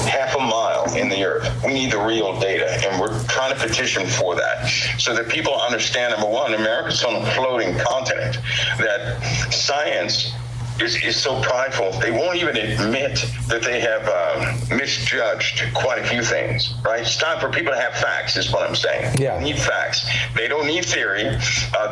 S2: half a mile in the Earth. We need the real data, and we're trying to petition for that so that people understand, number one, America's on a floating continent, that science is so prideful, they won't even admit that they have misjudged quite a few things, right? It's time for people to have facts, is what I'm saying.
S1: Yeah.
S2: They need facts. They don't need theory.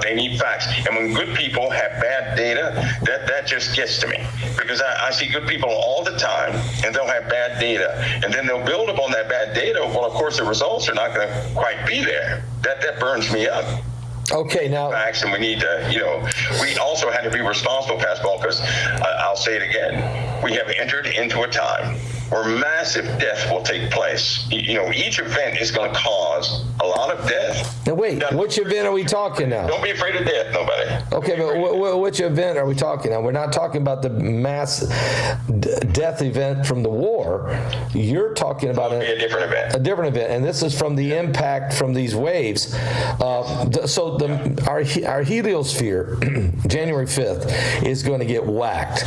S2: They need facts. And when good people have bad data, that just gets to me. Because I see good people all the time, and they'll have bad data. And then they'll build upon that bad data. Well, of course, the results are not going to quite be there. That burns me up.
S1: Okay, now
S2: facts, and we need to, we also had to be responsible, Pascal, because I'll say it again. We have entered into a time where massive death will take place. Each event is going to cause a lot of death.
S1: Now wait, which event are we talking now?
S2: Don't be afraid of death, nobody.
S1: Okay, but which event are we talking now? We're not talking about the mass death event from the war. You're talking about
S2: a different event.
S1: A different event, and this is from the impact from these waves. Our heliosphere, January 5th, is going to get whacked.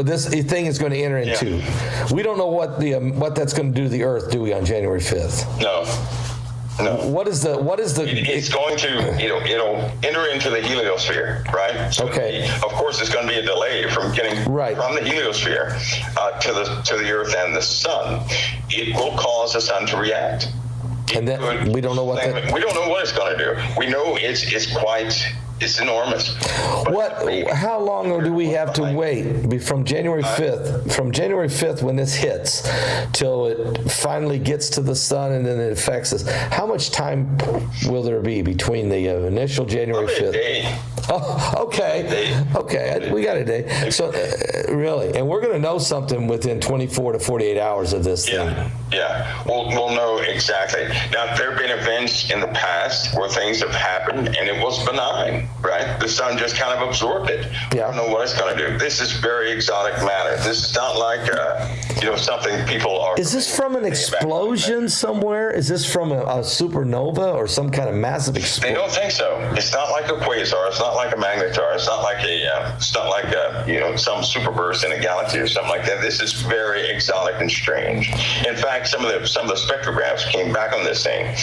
S1: This thing is going to enter into.
S2: Yeah.
S1: We don't know what that's going to do to the Earth, do we, on January 5th?
S2: No.
S1: What is the?
S2: It's going to, it'll enter into the heliosphere, right? So
S1: okay.
S2: Of course, it's going to be a delay from getting from the heliosphere to the Earth and the Sun. It will cause the Sun to react.
S1: And then we don't know what
S2: we don't know what it's going to do. We know it's enormous.
S1: How long do we have to wait from January 5th? From January 5th, when this hits, till it finally gets to the Sun and then it affects us. How much time will there be between the initial January 5th?
S2: A day.
S1: Oh, okay. Okay, we got a day. So, really, and we're going to know something within 24 to 48 hours of this thing.
S2: Yeah. We'll know exactly. Now, there have been events in the past where things have happened and it was benign, right? The Sun just kind of absorbed it.
S1: Yeah.
S2: I don't know what it's going to do. This is very exotic matter. This is not like, something people are...
S1: Is this from an explosion somewhere? Is this from a supernova or some kind of massive explosion?
S2: They don't think so. It's not like a quasar. It's not like a magnetar. It's not like some superburst in a galaxy or something like that. This is very exotic and strange. In fact, some of the spectrographs came back on this thing.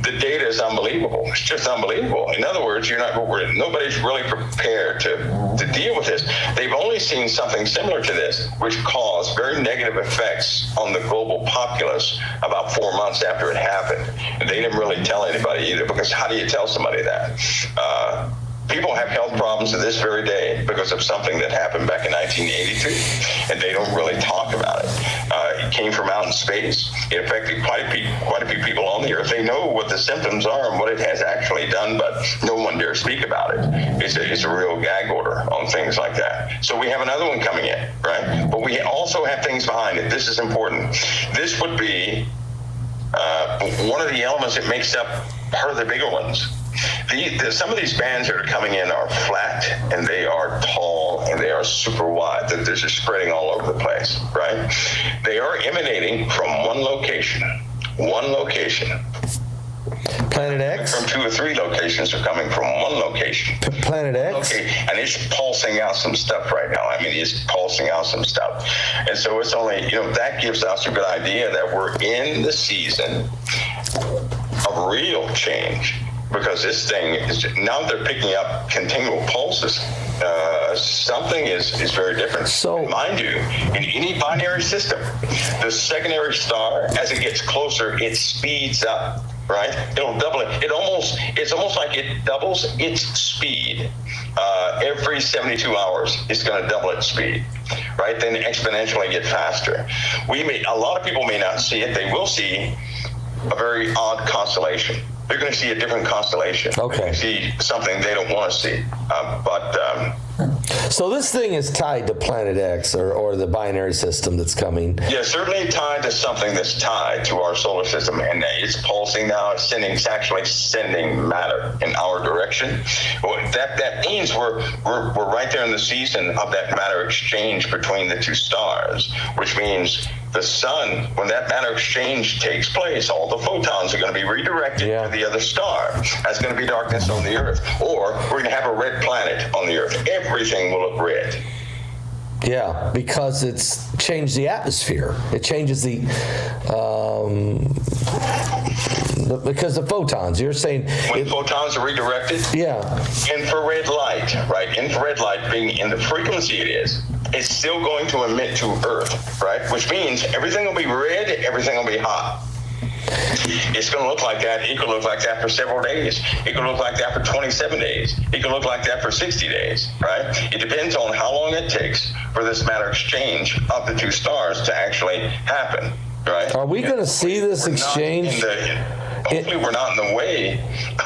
S2: The data is unbelievable. It's just unbelievable. In other words, nobody's really prepared to deal with this. They've only seen something similar to this, which caused very negative effects on the global populace about 4 months after it happened. And they didn't really tell anybody either, because how do you tell somebody that? People have health problems to this very day because of something that happened back in 1982, and they don't really talk about it. It came from out in space. It affected quite a few people on the Earth. They know what the symptoms are and what it has actually done, but no one dares speak about it. It's a real gag order on things like that. So we have another one coming in, right? But we also have things behind it. This is important. This would be one of the elements that makes up part of the bigger ones. Some of these bands that are coming in are flat, and they are tall, and they are super wide. They're just spreading all over the place, right? They are emanating from one location.
S1: Planet X?
S2: From 2 or 3 locations are coming from one location.
S1: Planet X?
S2: Okay, and it's pulsing out some stuff right now. I mean, it's pulsing out some stuff. And so it's only, that gives us a good idea that we're in the season of real change. Because this thing is, now they're picking up continual pulses. Something is very different.
S1: So,
S2: mind you, in any binary system, the secondary star, as it gets closer, it speeds up, right? It'll double it. It's almost like it doubles its speed. Every 72 hours, it's going to double its speed, right? Then exponentially get faster. A lot of people may not see it. They will see a very odd constellation. they're going to see a different constellation.
S1: Okay.
S2: They're going to see something they don't want to see.
S1: So this thing is tied to Planet X or the binary system that's coming.
S2: Yeah, certainly tied to something that's tied to our solar system, and it's pulsing now. It's actually sending matter in our direction. Well, that means we're right there in the season of that matter exchange between the two stars, which means the sun, when that matter exchange takes place, all the photons are going to be redirected to the other star. That's going to be darkness on the Earth, or we're going to have a red planet on the Earth. Everything will look red.
S1: Yeah, because it's changed the atmosphere. It changes because the photons. You're saying
S2: when photons are redirected.
S1: Yeah.
S2: Infrared light, right? Infrared light being in the frequency it is, it's still going to emit to Earth, right? Which means everything will be red, everything will be hot. It's going to look like that. It could look like that for several days. It could look like that for 27 days. It could look like that for 60 days, right? It depends on how long it takes for this matter exchange of the two stars to actually happen, right?
S1: Are we going to see this exchange?
S2: Hopefully we're not in the way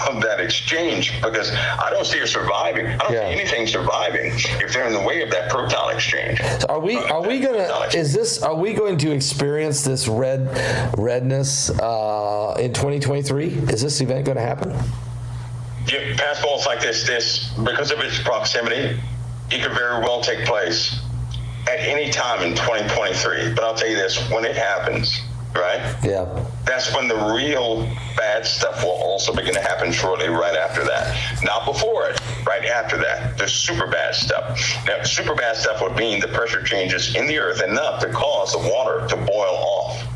S2: of that exchange, because I don't see it surviving. I don't see anything surviving if they're in the way of that proton exchange.
S1: So are we going to experience this redness in 2023? Is this event going to happen?
S2: Yeah, fastballs like this, because of its proximity, it could very well take place at any time in 2023. But I'll tell you this, when it happens, right? Yeah. That's when the real bad stuff will also begin to happen shortly right after that. Not before it, right after that. The super bad stuff. Now, super bad stuff would mean the pressure changes in the Earth enough to cause the water to boil off.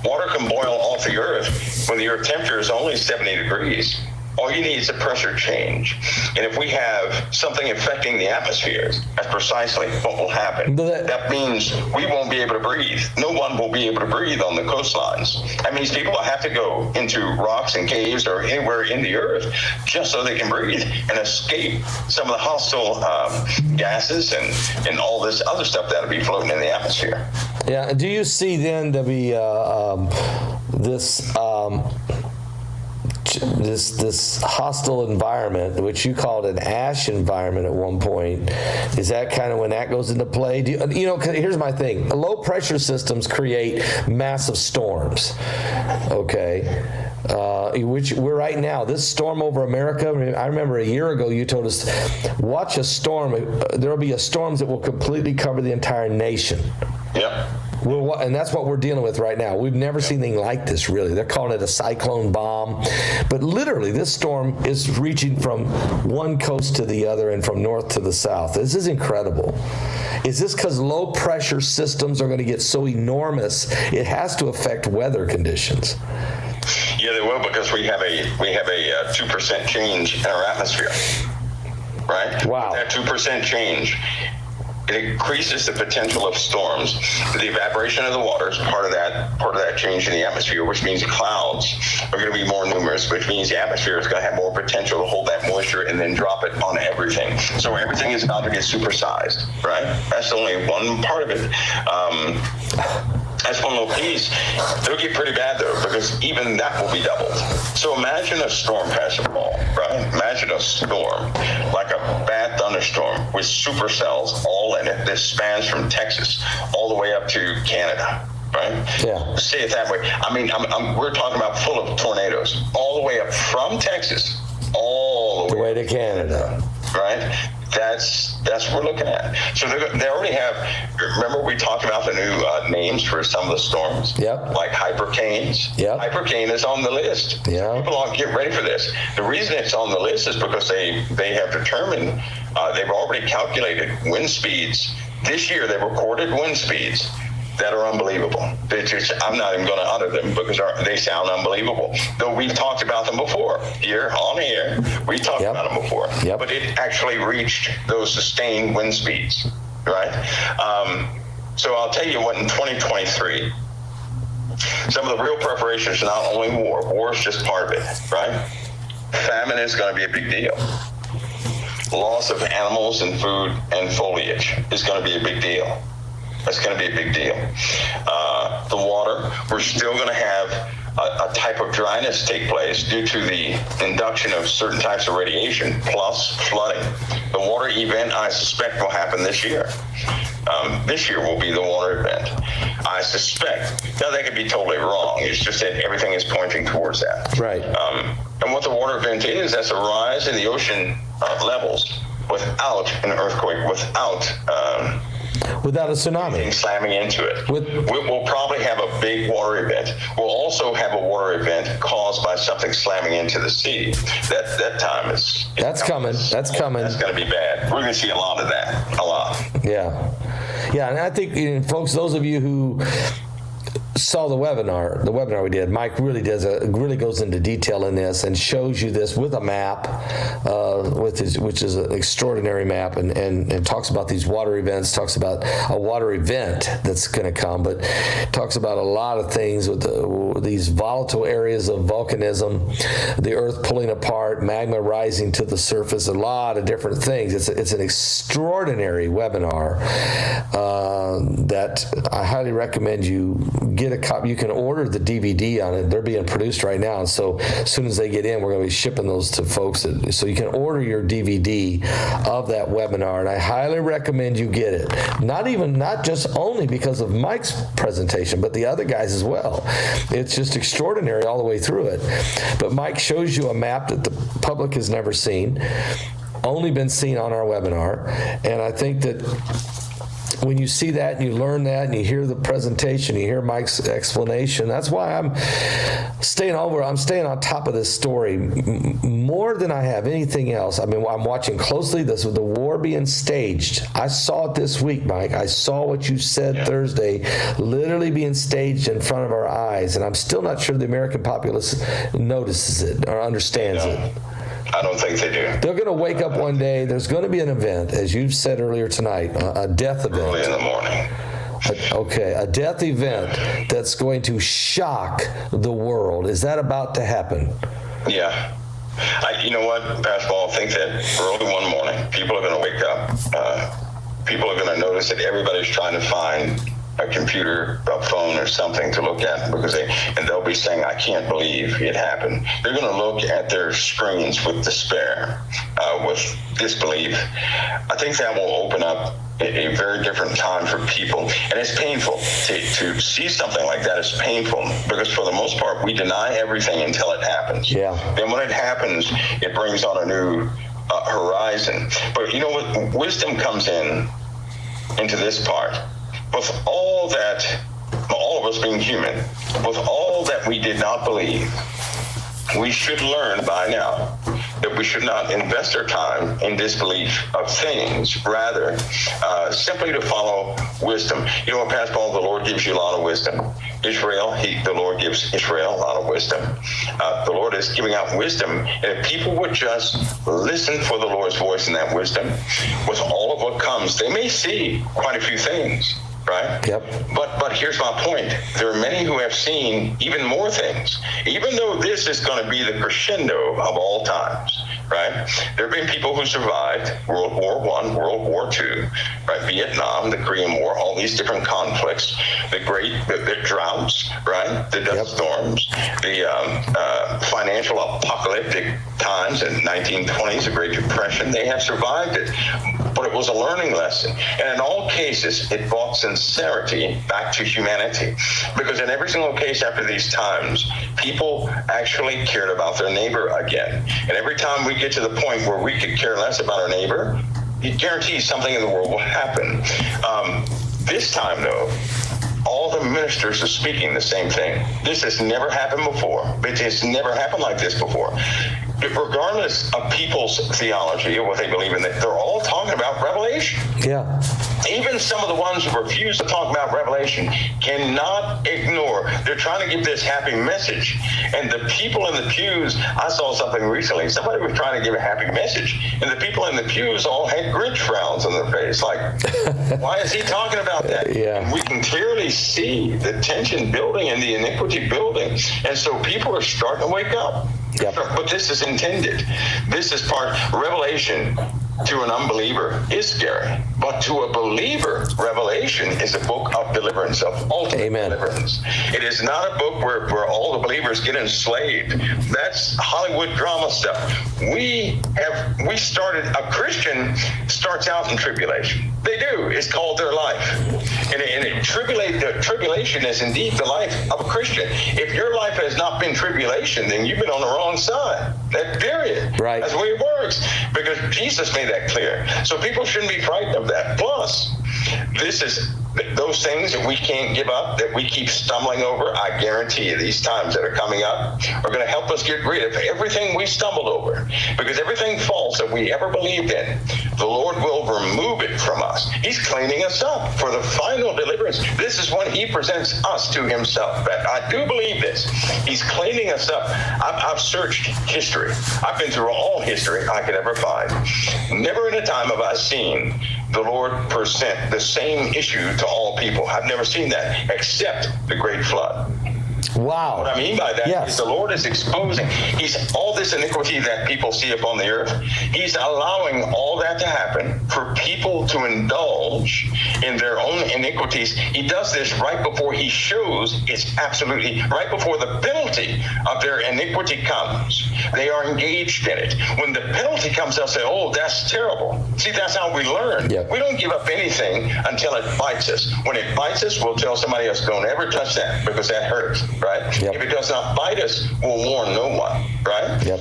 S2: Water can boil off the Earth when the Earth temperature is only 70 degrees. All you need is a pressure change. And if we have something affecting the atmosphere, that's precisely what will happen. That means we won't be able to breathe. No one will be able to breathe on the coastlines. That means people will have to go into rocks and caves or anywhere in the Earth just so they can breathe and escape some of the hostile gases and all this other stuff that'll be floating in the atmosphere.
S1: Yeah. Do you see then to be this hostile environment, which you called an ash environment at one point? Is that kind of when that goes into play? Here's my thing. Low pressure systems create massive storms. Okay. Which we're right now, this storm over America, I remember a year ago you told us, watch a storm. There'll be storms that will completely cover the entire nation.
S2: Yep.
S1: And that's what we're dealing with right now. We've never seen anything like this, really. They're calling it a cyclone bomb. But literally, this storm is reaching from one coast to the other and from north to the south. This is incredible. Is this because low pressure systems are going to get so enormous, it has to affect weather conditions?
S2: Yeah, they will, because we have a 2% change in our atmosphere, right?
S1: Wow.
S2: That 2% change, it increases the potential of storms. The evaporation of the water is part of that change in the atmosphere, which means the clouds are going to be more numerous, which means the atmosphere is going to have more potential to hold that moisture and then drop it on everything. So everything is about to get supersized, right? That's only one part of it. That's one little piece. It'll get pretty bad, though, because even that will be doubled. So imagine a storm, Pastor Paul, right? Imagine a storm, like a bad thunderstorm with supercells all in it that spans from Texas all the way up to Canada, right? Yeah. Say it that way. I mean, we're talking about full of tornadoes all the way up from Texas, all the way
S1: to Canada,
S2: right? That's what we're looking at. So they already have, remember we talked about the new names for some of the storms? Yep. Like hypercanes. Yep. Hypercane is on the list. Yeah. People don't get ready for this. The reason it's on the list is because they have determined, they've already calculated wind speeds. This year they recorded wind speeds that are unbelievable. I'm not even going to utter them because they sound unbelievable. Though we've talked about them before here on air. We talked about them before. Yep. But it actually reached those sustained wind speeds, right? So I'll tell you what, in 2023, some of the real preparations are not only war. War is just part of it, right? Famine is going to be a big deal. Loss of animals and food and foliage is going to be a big deal. That's going to be a big deal. The water, we're still going to have a type of dryness take place due to the induction of certain types of radiation plus flooding. The water event, I suspect, will happen this year. This year will be the water event, I suspect. Now, that could be totally wrong. It's just that everything is pointing towards that.
S1: Right.
S2: And what the water event is, that's a rise in the ocean levels without an earthquake, without
S1: a tsunami
S2: slamming into it. We'll probably have a big water event. We'll also have a water event caused by something slamming into the sea. That time is...
S1: That's coming. That's coming.
S2: That's going to be bad. We're going to see a lot of that. A lot.
S1: Yeah. Yeah, and I think, folks, those of you who saw the webinar we did, Mike really goes into detail in this and shows you this with a map, which is an extraordinary map, and talks about these water events, talks about a water event that's going to come, but talks about a lot of things with these volatile areas of volcanism, the earth pulling apart, magma rising to the surface, a lot of different things. It's an extraordinary webinar that I highly recommend you get a copy. You can order the DVD on it. They're being produced right now, and so as soon as they get in, we're going to be shipping those to folks. So you can order your DVD of that webinar, and I highly recommend you get it. Not just only because of Mike's presentation, but the other guys as well. It's just extraordinary all the way through it. But Mike shows you a map that the public has never seen, only been seen on our webinar, and I think that when you see that and you learn that and you hear the presentation, you hear Mike's explanation, that's why I'm staying on top of this story more than I have anything else. I mean, I'm watching closely this with the war being staged. I saw it this week, Mike. I saw what you said Thursday literally being staged in front of our eyes, and I'm still not sure the American populace notices it or understands it.
S2: I don't think they do.
S1: They're going to wake up one day. There's going to be an event, as you've said earlier tonight, a death event.
S2: Early in the morning.
S1: A death event that's going to shock the world. Is that about to happen?
S2: Yeah. You know what, Basketball, I think that early one morning, people are going to wake up. People are going to notice that everybody's trying to find a computer, a phone, or something to look at because they'll be saying, "I can't believe it happened." They're going to look at their screens with despair, with disbelief. I think that will open up a very different time for people, and it's painful to see something like that. It's painful because for the most part, we deny everything until it happens.
S1: Yeah.
S2: Then when it happens, it brings on a new horizon. But you know what? Wisdom comes into this part. With all of us being human, with all that we did not believe, we should learn by now that we should not invest our time in disbelief of things, rather simply to follow wisdom. You know what, Pastor Paul, the Lord gives you a lot of wisdom. The Lord gives Israel a lot of wisdom. The Lord is giving out wisdom, and if people would just listen for the Lord's voice in that wisdom, with all of what comes, they may see quite a few things. Right?
S1: Yep.
S2: But here's my point. There are many who have seen even more things. Even though this is going to be the crescendo of all times, right? There have been people who survived World War I, World War II, right? Vietnam, the Korean War, all these different conflicts, the droughts, right? The dust storms, the financial apocalyptic times in 1920s, the Great Depression. They have survived it. But it was a learning lesson. And in all cases, it brought sincerity back to humanity. Because in every single case after these times, people actually cared about their neighbor again. And every time we get to the point where we could care less about our neighbor, it guarantees something in the world will happen. This time, though, all the ministers are speaking the same thing. This has never happened before. It has never happened like this before. Regardless of people's theology or what they believe in, they're all talking about Revelation.
S1: Yeah.
S2: Even some of the ones who refuse to talk about Revelation cannot ignore. They're trying to give this happy message. And the people in the pews, I saw something recently. Somebody was trying to give a happy message, and the people in the pews all had Grinch frowns on their face. Like, why is he talking about that?
S1: Yeah.
S2: And we can clearly see the tension building and the iniquity building. And so people are starting to wake up.
S1: Yep.
S2: But this is intended. This is part. Revelation to an unbeliever is scary. But to a believer, Revelation is a book of deliverance, of ultimate
S1: Amen.
S2: deliverance. It is not a book where all the believers get enslaved. That's Hollywood drama stuff. A Christian starts out in tribulation. They do. It's called their life. And tribulation is indeed the life of a Christian. If your life has not been tribulation, then you've been on the wrong side. That period.
S1: Right.
S2: That's the way it works. Because Jesus made that clear. So people shouldn't be frightened of that. Plus, this is those things that we can't give up, that we keep stumbling over. I guarantee you these times that are coming up are going to help us get rid of everything we stumbled over. Because everything false that we ever believed in, the Lord will remove it from us. He's cleaning us up for the final deliverance. This is when he presents us to himself. I do believe this. He's cleaning us up. I've searched history. I've been through all history I could ever find. Never in a time have I seen the Lord present the same issue to all people. I've never seen that except the great flood.
S1: Wow.
S2: What I mean by that
S1: Yes.
S2: is the Lord is exposing. He's all this iniquity that people see upon the earth. He's allowing all that to happen for people to indulge in their own iniquities. He does this right before he shows it's absolutely right before the penalty of their iniquity comes. They are engaged in it. When the penalty comes, they'll say, "Oh, that's terrible." See, that's how we learn.
S1: Yep.
S2: We don't give up anything until it bites us. When it bites us, we'll tell somebody else, "Don't ever touch that because that hurts." Right?
S1: Yep.
S2: If it does not bite us, we'll warn no one. Right?
S1: Yep.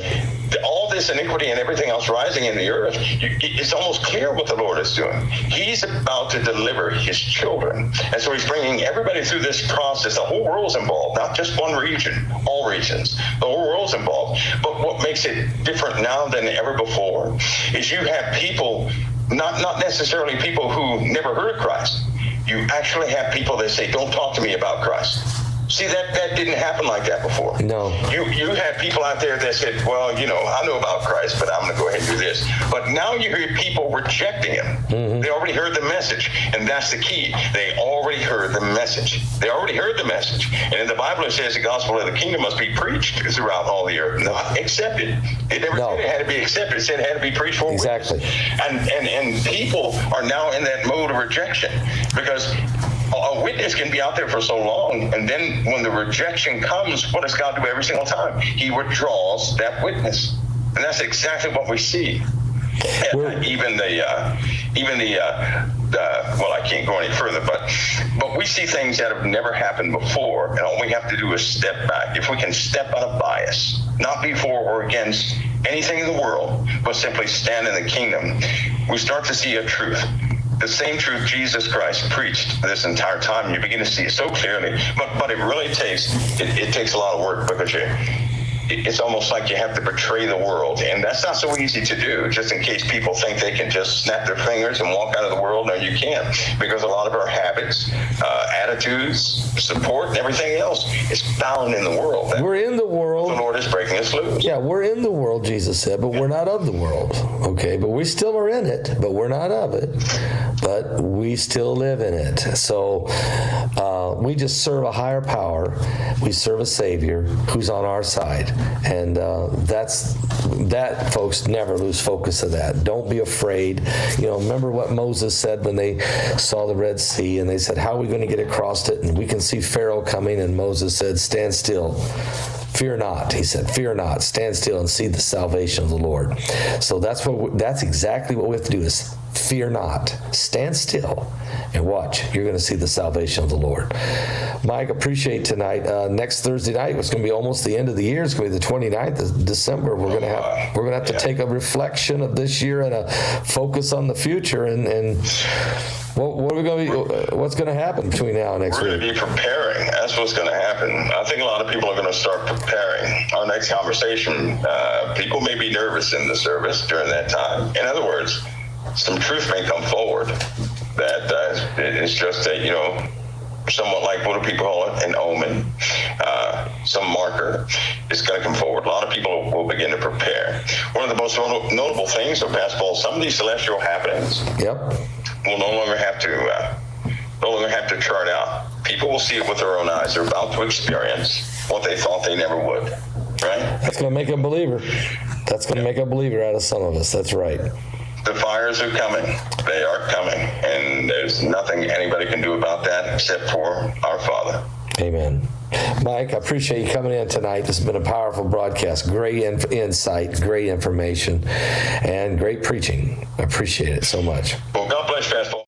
S2: All this iniquity and everything else rising in the earth, it's almost clear what the Lord is doing. He's about to deliver his children. And so he's bringing everybody through this process. The whole world's involved, not just one region, all regions. The whole world's involved. But what makes it different now than ever before is you have people, not necessarily people who never heard of Christ. You actually have people that say, "Don't talk to me about Christ." See, that didn't happen like that before.
S1: No.
S2: You had people out there that said, "Well, I know about Christ, but I'm going to go ahead and do this." But now you hear people rejecting him. Mm-hmm. They already heard the message, and that's the key. They already heard the message. They already heard the message. And in the Bible, it says the gospel of the kingdom must be preached throughout all the earth, not accepted. It never said it had to be accepted. It said it had to be preached for.
S1: Exactly.
S2: And people are now in that mode of rejection because a witness can be out there for so long, and then when the rejection comes, what does God do every single time? He withdraws that witness, and that's exactly what we see. Even well, I can't go any further, but we see things that have never happened before, and all we have to do is step back. If we can step out of bias, not be for or against anything in the world, but simply stand in the kingdom, we start to see a truth. The same truth Jesus Christ preached this entire time. You begin to see it so clearly, but it really takes a lot of work because it's almost like you have to betray the world, and that's not so easy to do. Just in case people think they can just snap their fingers and walk out of the world, no, you can't, because a lot of our habits, attitudes, support, and everything else is found in the world.
S1: We're in the world.
S2: The Lord is breaking us loose.
S1: Yeah, we're in the world, Jesus said, but we're not of the world. Okay, but we still are in it, but we're not of it. But we still live in it. So we just serve a higher power. We serve a Savior who's on our side. And that, folks, never lose focus of that. Don't be afraid. Remember what Moses said when they saw the Red Sea, and they said, "How are we going to get across it?" And we can see Pharaoh coming, and Moses said, "Stand still. Fear not." He said, "Fear not. Stand still and see the salvation of the Lord." So that's exactly what we have to do is fear not. Stand still and watch. You're going to see the salvation of the Lord. Mike, appreciate tonight. Next Thursday night, it's going to be almost the end of the year. It's going to be the 29th of December. We're going to have to take a reflection of this year and a focus on the future. And what are we going to be? What's going to happen between now and next week?
S2: We're going to be preparing. That's what's going to happen. I think a lot of people are going to start preparing. Our next conversation, people may be nervous in the service during that time. In other words, some truth may come forward that it's just a, somewhat like, what do people call it, an omen, some marker is going to come forward. A lot of people will begin to prepare. One of the most notable things of Pastor Paul, some of these celestial happenings will no longer have to chart out. People will see it with their own eyes. They're about to experience what they thought they never would, right?
S1: That's going to make a believer. That's going to make a believer out of some of us. That's right.
S2: The fires are coming. They are coming. And there's nothing anybody can do about that except for our Father.
S1: Amen. Mike, I appreciate you coming in tonight. This has been a powerful broadcast. Great insight, great information, and great preaching. I appreciate it so much.
S2: Well, God bless you, Pastor.